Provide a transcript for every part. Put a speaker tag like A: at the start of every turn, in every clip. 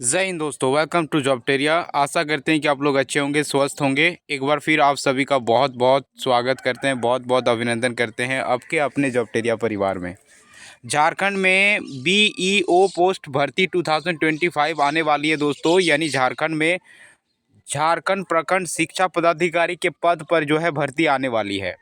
A: जय हिंद दोस्तों, welcome to जॉबटेरिया। आशा करते हैं कि आप लोग अच्छे होंगे, स्वस्थ होंगे। एक बार फिर आप सभी का बहुत बहुत स्वागत करते हैं, बहुत बहुत अभिनंदन करते हैं आपके अपने जॉबटेरिया परिवार में। झारखंड में बीईओ पोस्ट भर्ती 2025 आने वाली है दोस्तों, यानी झारखंड में झारखंड प्रखंड शिक्षा पदाधिकारी के पद पर जो है भर्ती आने वाली है।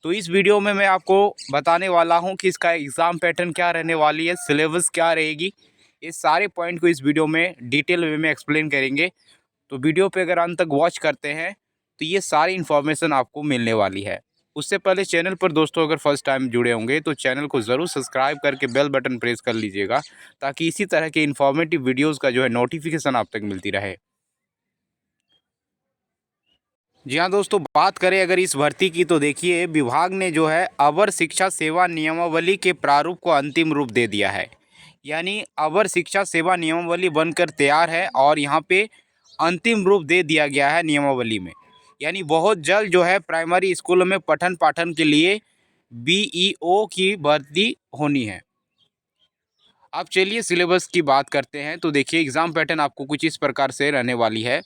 A: तो इस वीडियो में मैं आपको बताने वाला हूं कि इसका एग्ज़ाम पैटर्न क्या रहने वाली है, सिलेबस क्या रहेगी। इस सारे पॉइंट को इस वीडियो में डिटेल वे में एक्सप्लेन करेंगे। तो वीडियो पे अगर अंत तक वॉच करते हैं तो ये सारी इन्फॉर्मेशन आपको मिलने वाली है। उससे पहले चैनल पर दोस्तों अगर फर्स्ट टाइम जुड़े होंगे तो चैनल को ज़रूर सब्सक्राइब करके बेल बटन प्रेस कर लीजिएगा, ताकि इसी तरह के इन्फॉर्मेटिव वीडियोज़ का जो है नोटिफिकेशन आप तक मिलती रहे। जी हाँ दोस्तों, बात करें अगर इस भर्ती की तो देखिए, विभाग ने जो है अवर शिक्षा सेवा नियमावली के प्रारूप को अंतिम रूप दे दिया है। यानी अवर शिक्षा सेवा नियमावली बनकर तैयार है और यहाँ पे अंतिम रूप दे दिया गया है नियमावली में। यानी बहुत जल्द जो है प्राइमरी स्कूलों में पठन पाठन के लिए बीईओ की भर्ती होनी है। अब चलिए सिलेबस की बात करते हैं। तो देखिए, एग्ज़ाम पैटर्न आपको कुछ इस प्रकार से रहने वाली है।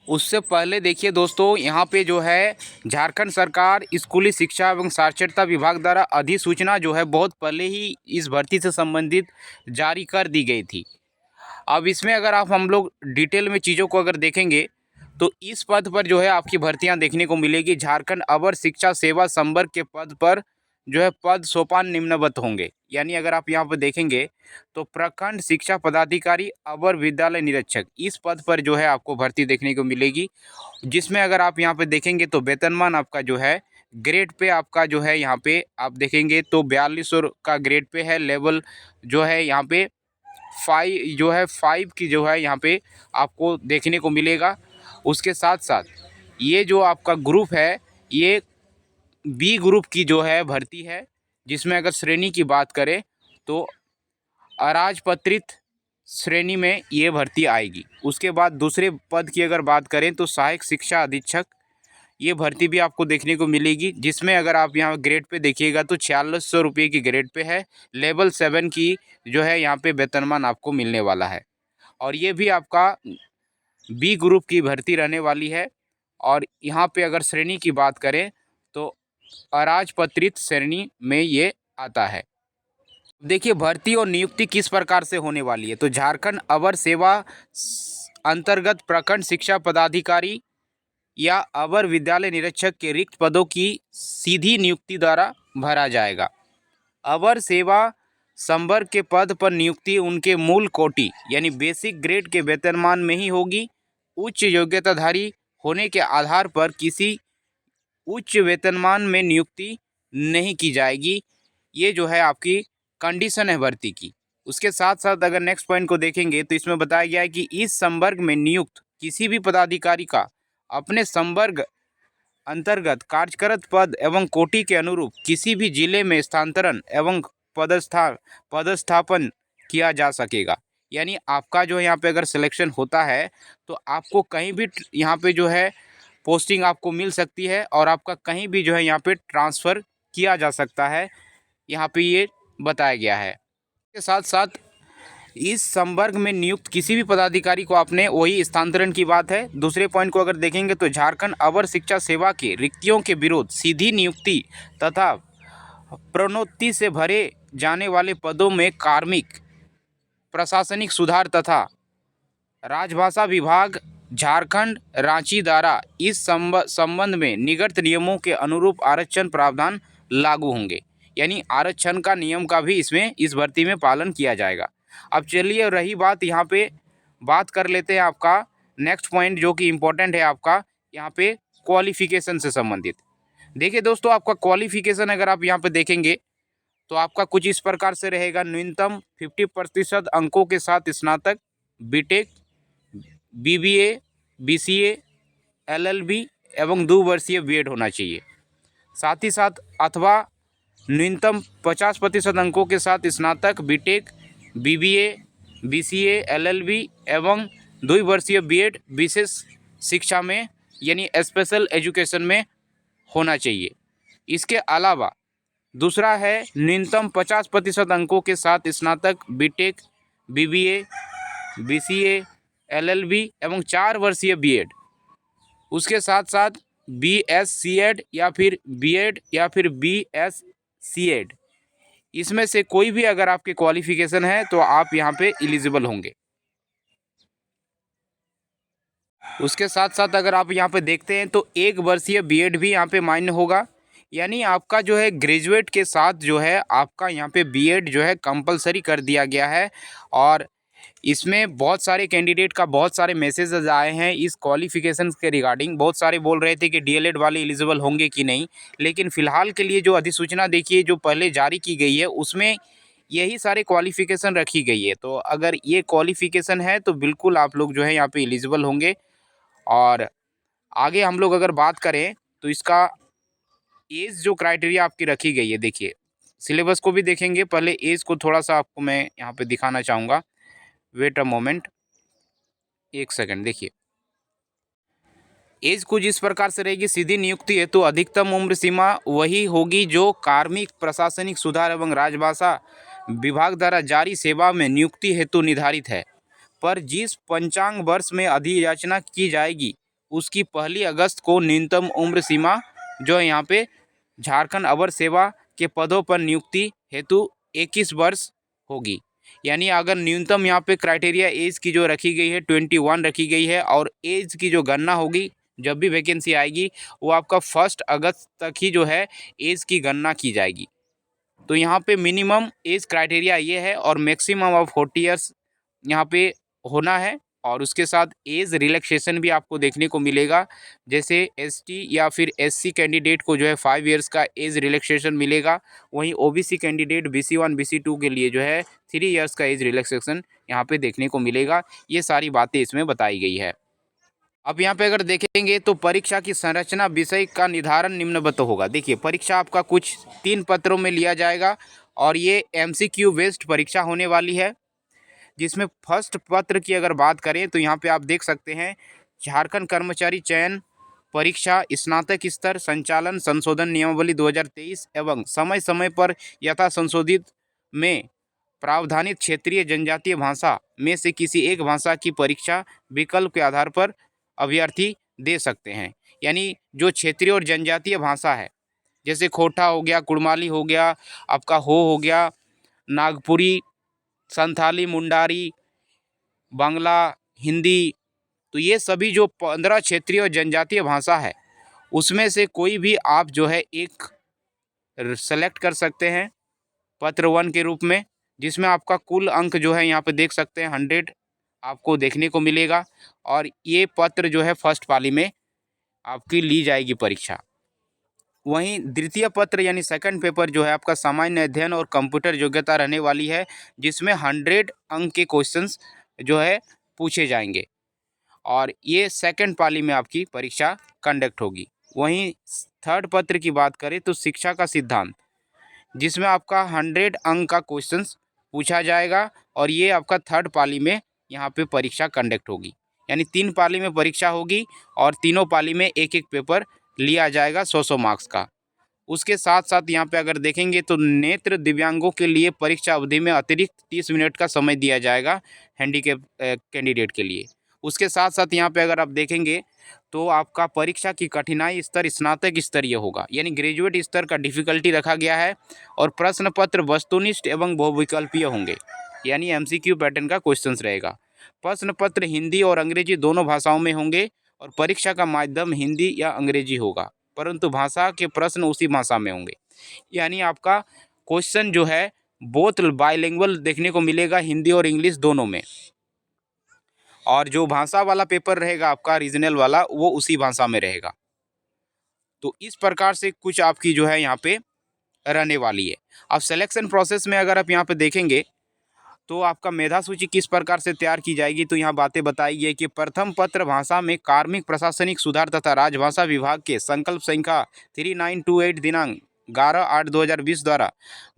A: उससे पहले देखिए दोस्तों, यहाँ पे जो है झारखंड सरकार स्कूली शिक्षा एवं साक्षरता विभाग द्वारा अधिसूचना जो है बहुत पहले ही इस भर्ती से संबंधित जारी कर दी गई थी। अब इसमें अगर आप हम लोग डिटेल में चीज़ों को अगर देखेंगे तो इस पद पर जो है आपकी भर्तियां देखने को मिलेगी। झारखंड अवर शिक्षा सेवा संवर्ग के पद पर जो है पद सोपान निम्नवत होंगे। यानी अगर आप यहाँ पर देखेंगे तो प्रखंड शिक्षा पदाधिकारी अवर विद्यालय निरीक्षक, इस पद पर जो है आपको भर्ती देखने को मिलेगी। जिसमें अगर आप यहाँ पे देखेंगे तो वेतनमान आपका जो है ग्रेड पे आपका जो है यहाँ पे आप देखेंगे तो 4200 का ग्रेड पे है। लेवल जो है यहाँ पे 5 की जो है यहाँ पे आपको देखने को मिलेगा। उसके साथ साथ ये जो आपका ग्रुप है, ये बी ग्रुप की जो है भर्ती है, जिसमें अगर श्रेणी की बात करें तो अराजपत्रित श्रेणी में ये भर्ती आएगी। उसके बाद दूसरे पद की अगर बात करें तो सहायक शिक्षा अधीक्षक, ये भर्ती भी आपको देखने को मिलेगी। जिसमें अगर आप यहाँ ग्रेड पे देखिएगा तो 4600 रुपये की ग्रेड पे है। लेवल 7 की जो है यहाँ पे वेतनमान आपको मिलने वाला है। और ये भी आपका बी ग्रुप की भर्ती रहने वाली है। और यहाँ पे अगर श्रेणी की बात करें तो अराजपत्रित श्रेणी में ये आता है। देखिए, भर्ती और नियुक्ति किस प्रकार से होने वाली है। तो झारखंड अवर सेवा अंतर्गत प्रखंड शिक्षा पदाधिकारी या अवर विद्यालय निरीक्षक के रिक्त पदों की सीधी नियुक्ति द्वारा भरा जाएगा। अवर सेवा संवर्ग के पद पर नियुक्ति उनके मूल कोटि यानी बेसिक ग्रेड के वेतनमान में ही होगी। उच्च योग्यताधारी होने के आधार पर किसी उच्च वेतनमान में नियुक्ति नहीं की जाएगी। ये जो है आपकी कंडीशन है भर्ती की। उसके साथ साथ अगर नेक्स्ट पॉइंट को देखेंगे तो इसमें बताया गया है कि इस संवर्ग में नियुक्त किसी भी पदाधिकारी का अपने संवर्ग अंतर्गत कार्यरत पद एवं कोटि के अनुरूप किसी भी जिले में स्थानांतरण एवं पदस्थापन किया जा सकेगा। यानी आपका जो यहाँ पे अगर सिलेक्शन होता है तो आपको कहीं भी यहाँ पे जो है पोस्टिंग आपको मिल सकती है और आपका कहीं भी जो है यहाँ पे ट्रांसफ़र किया जा सकता है। यहाँ पे ये बताया गया है। इसके साथ साथ इस संवर्ग में नियुक्त किसी भी पदाधिकारी को आपने वही स्थानांतरण की बात है। दूसरे पॉइंट को अगर देखेंगे तो झारखंड अवर शिक्षा सेवा के रिक्तियों के विरोध सीधी नियुक्ति तथा प्रोन्नति से भरे जाने वाले पदों में कार्मिक प्रशासनिक सुधार तथा राजभाषा विभाग झारखंड रांची द्वारा इस संबंध में निगत नियमों के अनुरूप आरक्षण प्रावधान लागू होंगे। यानी आरक्षण का नियम का भी इसमें इस भर्ती में पालन किया जाएगा। अब चलिए, रही बात यहाँ पे बात कर लेते हैं आपका नेक्स्ट पॉइंट जो कि इम्पोर्टेंट है आपका यहाँ पे क्वालिफिकेशन से संबंधित। देखिए दोस्तों, आपका क्वालिफिकेशन अगर आप यहाँ पे देखेंगे तो आपका कुछ इस प्रकार से रहेगा। न्यूनतम 50% अंकों के साथ स्नातक, बीटेक, बीबीए, बीसीए, एलएलबी एवं 2 वर्षीय बीएड होना चाहिए। साथ ही साथ अथवा न्यूनतम 50% अंकों के साथ स्नातक, बीटेक, बीबीए, बीसीए, एलएलबी एवं 2 वर्षीय बीएड विशेष शिक्षा में यानी स्पेशल एजुकेशन में होना चाहिए। इसके अलावा दूसरा है न्यूनतम 50% अंकों के साथ स्नातक, बीटेक, बीबीए, BCA, LLB एवं 4 वर्षीय B.Ed। उसके साथ साथ BSc.Ed या फिर B.Ed या फिर BSc.Ed, इसमें से कोई भी अगर आपके क्वालिफिकेशन है तो आप यहाँ पे एलिजिबल होंगे। उसके साथ साथ अगर आप यहाँ पे देखते हैं तो 1 वर्षीय B.Ed भी यहाँ पे मान्य होगा। यानी आपका जो है ग्रेजुएट के साथ जो है आपका यहाँ पे B.Ed जो है कंपलसरी कर दिया गया है। और इसमें बहुत सारे कैंडिडेट का बहुत सारे मैसेजेस आए हैं इस क्वालिफिकेशंस के रिगार्डिंग। बहुत सारे बोल रहे थे कि DLED वाले एलिजिबल होंगे कि नहीं, लेकिन फ़िलहाल के लिए जो अधिसूचना देखिए जो पहले जारी की गई है उसमें यही सारे क्वालिफिकेशन रखी गई है। तो अगर ये क्वालिफिकेशन है तो बिल्कुल आप लोग जो है यहाँ पे एलिजिबल होंगे। और आगे हम लोग अगर बात करें तो इसका एज जो क्राइटेरिया आपकी रखी गई है, देखिए सिलेबस को भी देखेंगे, पहले एज को थोड़ा सा आपको मैं यहाँ पे दिखाना चाहूँगा। वेट अ मोमेंट, एक सेकंड। देखिए एज कुछ इस प्रकार से रहेगी। सीधी नियुक्ति है तो अधिकतम उम्र सीमा वही होगी जो कार्मिक प्रशासनिक सुधार एवं राजभाषा विभाग द्वारा जारी सेवा में नियुक्ति हेतु निर्धारित है। पर जिस पंचांग वर्ष में अधियाचना की जाएगी उसकी 1 अगस्त को न्यूनतम उम्र सीमा जो यहाँ पे झारखंड अवर सेवा के पदों पर नियुक्ति हेतु 21 वर्ष होगी। यानी अगर न्यूनतम यहाँ पे क्राइटेरिया एज की जो रखी गई है 21 रखी गई है, और एज की जो गणना होगी जब भी वैकेंसी आएगी वो आपका 1 अगस्त तक ही जो है एज की गणना की जाएगी। तो यहाँ पे मिनिमम एज क्राइटेरिया ये है और मैक्सिमम ऑफ 40 ईयर्स यहाँ पे होना है। और उसके साथ एज रिलैक्सेशन भी आपको देखने को मिलेगा। जैसे ST या फिर SC कैंडिडेट को जो है 5 इयर्स का एज रिलैक्सेशन मिलेगा, वहीं OBC कैंडिडेट BC1 BC2 के लिए जो है 3 इयर्स का एज रिलैक्सेशन यहाँ पे देखने को मिलेगा। ये सारी बातें इसमें बताई गई है। अब यहाँ पे अगर देखेंगे तो परीक्षा की संरचना विषय का निर्धारण निम्नवत होगा। देखिए परीक्षा आपका कुछ 3 पत्रों में लिया जाएगा और ये MCQ बेस्ड परीक्षा होने वाली है, जिसमें फर्स्ट पत्र की अगर बात करें तो यहाँ पे आप देख सकते हैं झारखंड कर्मचारी चयन परीक्षा स्नातक स्तर संचालन संशोधन नियमावली 2023 एवं समय समय पर यथा संशोधित में प्रावधानित क्षेत्रीय जनजातीय भाषा में से किसी एक भाषा की परीक्षा विकल्प के आधार पर अभ्यर्थी दे सकते हैं। यानी जो क्षेत्रीय और जनजातीय भाषा है जैसे खोटा हो गया, कुड़माली हो गया, आपका हो गया, नागपुरी, संथाली, मुंडारी, बांग्ला, हिंदी, तो ये सभी जो 15 क्षेत्रीय और जनजातीय भाषा है उसमें से कोई भी आप जो है एक सेलेक्ट कर सकते हैं पत्र 1 के रूप में, जिसमें आपका कुल अंक जो है यहाँ पे देख सकते हैं 100 आपको देखने को मिलेगा। और ये पत्र जो है फर्स्ट पाली में आपकी ली जाएगी परीक्षा। वहीं द्वितीय पत्र यानी सेकंड पेपर जो है आपका सामान्य अध्ययन और कंप्यूटर योग्यता रहने वाली है, जिसमें 100 अंक के क्वेश्चंस जो है पूछे जाएंगे और ये सेकंड पाली में आपकी परीक्षा कंडक्ट होगी। वहीं थर्ड पत्र की बात करें तो शिक्षा का सिद्धांत, जिसमें आपका 100 अंक का क्वेश्चंस पूछा जाएगा और ये आपका थर्ड पाली में यहाँ पे परीक्षा कंडक्ट होगी। यानी 3 पाली में परीक्षा होगी और तीनों पाली में एक एक पेपर लिया जाएगा 100-100 मार्क्स का। उसके साथ साथ यहाँ पे अगर देखेंगे तो नेत्र दिव्यांगों के लिए परीक्षा अवधि में अतिरिक्त 30 मिनट का समय दिया जाएगा हैंडीकैप कैंडिडेट के लिए। उसके साथ साथ यहाँ पे अगर आप देखेंगे तो आपका परीक्षा की कठिनाई स्तर स्नातक स्तरीय होगा, यानी ग्रेजुएट स्तर का डिफ़िकल्टी रखा गया है। और प्रश्न पत्र वस्तुनिष्ठ एवं बहुविकल्पीय होंगे, यानी MCQ पैटर्न का क्वेश्चंस रहेगा। प्रश्न पत्र हिंदी और अंग्रेजी दोनों भाषाओं में होंगे और परीक्षा का माध्यम हिंदी या अंग्रेजी होगा, परंतु भाषा के प्रश्न उसी भाषा में होंगे। यानी आपका क्वेश्चन जो है बोथ बाइलिंगुअल देखने को मिलेगा, हिंदी और इंग्लिश दोनों में। और जो भाषा वाला पेपर रहेगा आपका रीजनल वाला वो उसी भाषा में रहेगा। तो इस प्रकार से कुछ आपकी जो है यहाँ पे रहने वाली है। अब सिलेक्शन प्रोसेस में अगर आप यहाँ पे देखेंगे तो आपका मेधा सूची किस प्रकार से तैयार की जाएगी, तो यहाँ बातें बताई गई कि प्रथम पत्र भाषा में कार्मिक प्रशासनिक सुधार तथा राजभाषा विभाग के संकल्प संख्या 3928 दिनांक 11/8/2020 द्वारा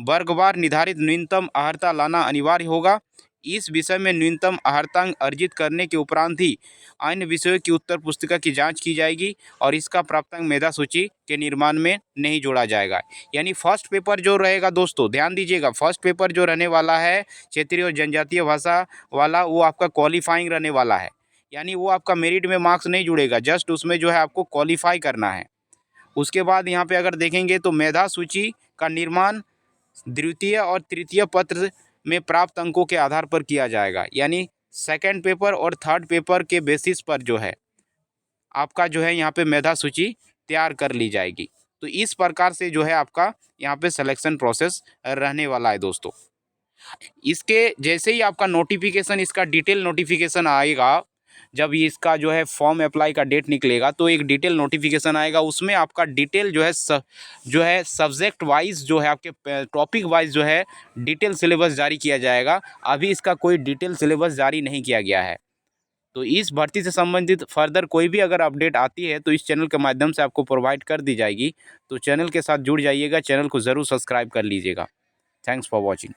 A: वर्गवार निर्धारित न्यूनतम अर्हता लाना अनिवार्य होगा। इस विषय में न्यूनतम अर्हता अर्जित करने के उपरांत ही अन्य विषयों की उत्तर पुस्तिका की जांच की जाएगी और इसका प्राप्तांक मेधा सूची के निर्माण में नहीं जोड़ा जाएगा। यानी फर्स्ट पेपर जो रहेगा दोस्तों, ध्यान दीजिएगा, फर्स्ट पेपर जो रहने वाला है क्षेत्रीय और जनजातीय भाषा वाला, वो आपका क्वालिफाइंग रहने वाला है। यानी वो आपका मेरिट में मार्क्स नहीं जुड़ेगा, जस्ट उसमें जो है आपको क्वालिफाई करना है। उसके बाद यहाँ पे अगर देखेंगे तो मेधा सूची का निर्माण द्वितीय और तृतीय पत्र में प्राप्त अंकों के आधार पर किया जाएगा। यानी सेकंड पेपर और थर्ड पेपर के बेसिस पर जो है आपका जो है यहाँ पे मेधा सूची तैयार कर ली जाएगी। तो इस प्रकार से जो है आपका यहाँ पे सिलेक्शन प्रोसेस रहने वाला है दोस्तों। इसके जैसे ही आपका नोटिफिकेशन, इसका डिटेल नोटिफिकेशन आएगा, जब ये इसका जो है फॉर्म अप्लाई का डेट निकलेगा तो एक डिटेल नोटिफिकेशन आएगा, उसमें आपका डिटेल जो है सब्जेक्ट वाइज जो है आपके टॉपिक वाइज जो है डिटेल सिलेबस जारी किया जाएगा। अभी इसका कोई डिटेल सिलेबस जारी नहीं किया गया है। तो इस भर्ती से संबंधित फर्दर कोई भी अगर अपडेट आती है तो इस चैनल के माध्यम से आपको प्रोवाइड कर दी जाएगी। तो चैनल के साथ जुड़ जाइएगा, चैनल को ज़रूर सब्सक्राइब कर लीजिएगा। Thanks for watching.